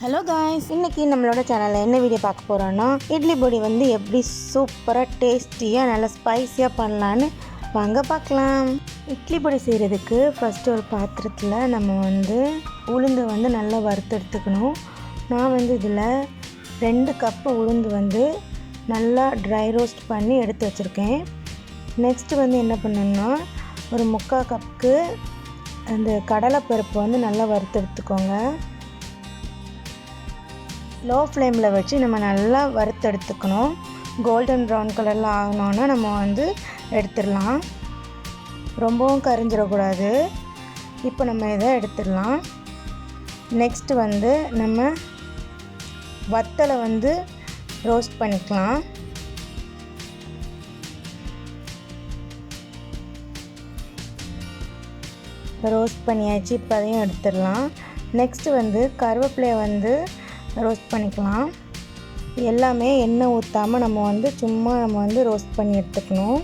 Hello guys, இன்றைக்கி நம்மளோட சேனலில் என்ன வீடியோ பார்க்க போகிறோன்னா இட்லி பொடி வந்து எப்படி சூப்பராக டேஸ்டியாக நல்லா ஸ்பைஸியாக பண்ணலான்னு வாங்க பார்க்கலாம். இட்லி பொடி செய்கிறதுக்கு ஃபஸ்ட்டு ஒரு பாத்திரத்தில் நம்ம வந்து உளுந்து வந்து நல்லா வறுத்தெடுத்துக்கணும். நான் வந்து இதில் 2 கப்பு உளுந்து வந்து நல்லா ட்ரை ரோஸ்ட் பண்ணி எடுத்து வச்சுருக்கேன். நெக்ஸ்ட்டு வந்து என்ன பண்ணணுன்னா ஒரு 3/4 கப்புக்கு அந்த கடலைப்பருப்பு வந்து நல்லா வறுத்தெடுத்துக்கோங்க. லோ ஃப்ளேமில் வச்சு நம்ம நல்லா வறுத்தெடுத்துக்கணும். கோல்டன் ப்ரௌன் கலரில் ஆகணுன்னா நம்ம வந்து எடுத்துடலாம். ரொம்பவும் கரிஞ்சிடக்கூடாது. இப்போ நம்ம இதை எடுத்துடலாம். நெக்ஸ்ட்டு வந்து நம்ம வத்தலை வந்து ரோஸ்ட் பண்ணிக்கலாம். ரோஸ்ட் பண்ணியாச்சு. இப்போ அதையும் எடுத்துடலாம். நெக்ஸ்ட்டு வந்து கருவேப்பிலையை வந்து ரோஸ்ட் பண்ணிக்கலாம். எல்லாமே எண்ணெய் ஊற்றாமல் நம்ம வந்து ரோஸ்ட் பண்ணி எடுத்துக்கணும்.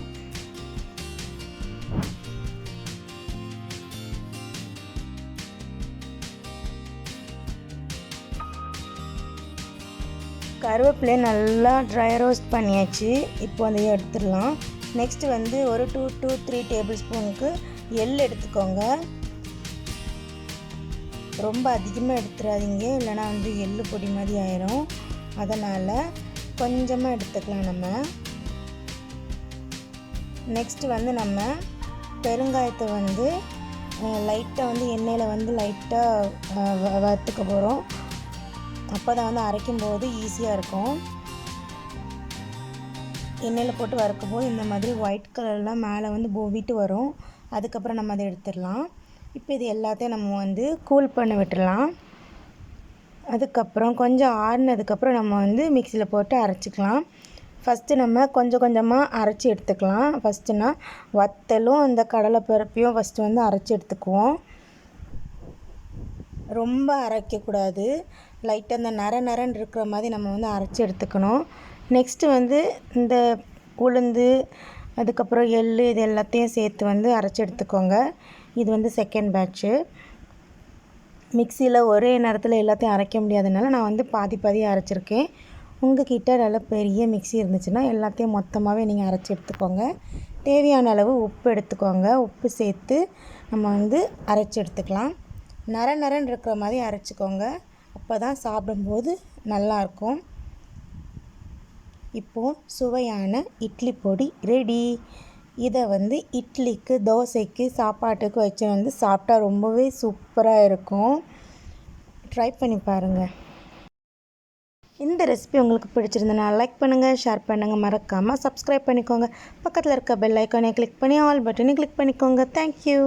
கருவேப்பிலையை நல்லா ட்ரை ரோஸ்ட் பண்ணியாச்சு. இப்போ வந்து எடுத்துடலாம். நெக்ஸ்ட்டு வந்து ஒரு 2 to 3 டேபிள் ஸ்பூனுக்கு எள் எடுத்துக்கோங்க. ரொம்ப அதிகமாக எடுத்துடாதீங்க, இல்லைனா வந்து எள்ளு பொடி மாதிரி ஆயிரும். அதனால் கொஞ்சமாக எடுத்துக்கலாம் நம்ம. நெக்ஸ்ட்டு வந்து நம்ம பெருங்காயத்தை வந்து லைட்டாக வந்து எண்ணெயில் வந்து லைட்டாக வறுத்துக்க போகிறோம். அப்போ தான் வந்து அரைக்கும்போது ஈஸியாக இருக்கும். எண்ணெயில் போட்டு வறுக்கும்போது இந்த மாதிரி ஒயிட் கலர்லாம் மேலே வந்து போவிட்டு வரும். அதுக்கப்புறம் நம்ம அதை எடுத்துடலாம். இப்போ இது எல்லாத்தையும் நம்ம வந்து கூல் பண்ண விட்டுடலாம். அதுக்கப்புறம் கொஞ்சம் ஆறுனதுக்கப்புறம் நம்ம வந்து மிக்சியில் போட்டு அரைச்சிக்கலாம். ஃபஸ்ட்டு நம்ம கொஞ்சம் கொஞ்சமாக அரைச்சி எடுத்துக்கலாம். ஃபஸ்ட்டுனா வத்தலும் இந்த கடலைப்பருப்பையும் ஃபஸ்ட்டு வந்து அரைச்சி எடுத்துக்குவோம். ரொம்ப அரைக்கக்கூடாது. லைட்டாக இந்த நரன்னு இருக்கிற மாதிரி நம்ம வந்து அரைச்சி எடுத்துக்கணும். நெக்ஸ்ட்டு வந்து இந்த உளுந்து அதுக்கப்புறம் எள் இது எல்லாத்தையும் சேர்த்து வந்து அரைச்சி எடுத்துக்கோங்க. இது வந்து செகண்ட் பேட்ச்சு. மிக்சியில் ஒரே நேரத்தில் எல்லாத்தையும் அரைக்க முடியாதனால நான் வந்து பாதி அரைச்சிருக்கேன். உங்கள் கிட்ட நல்ல பெரிய மிக்சி இருந்துச்சுன்னா எல்லாத்தையும் மொத்தமாகவே நீங்கள் அரைச்சி எடுத்துக்கோங்க. தேவையான அளவு உப்பு எடுத்துக்கோங்க. உப்பு சேர்த்து நம்ம வந்து அரைச்சி எடுத்துக்கலாம். நரன்னு இருக்கிற மாதிரி அரைச்சிக்கோங்க. அப்போ தான் சாப்பிடும்போது நல்லாயிருக்கும். இப்போது சுவையான இட்லி பொடி ரெடி. இதை வந்து இட்லிக்கு, தோசைக்கு, சாப்பாட்டுக்கு வச்சு வந்து சாப்பிட்டா ரொம்பவே சூப்பராக இருக்கும். ட்ரை பண்ணி பாருங்கள். இந்த ரெசிபி உங்களுக்கு பிடிச்சிருந்தனா லைக் பண்ணுங்கள், ஷேர் பண்ணுங்கள், மறக்காமல் சப்ஸ்கிரைப் பண்ணிக்கோங்க. பக்கத்தில் இருக்க பெல் ஐக்கானை கிளிக் பண்ணி ஆல் பட்டனை கிளிக் பண்ணிக்கோங்க. தேங்க்யூ.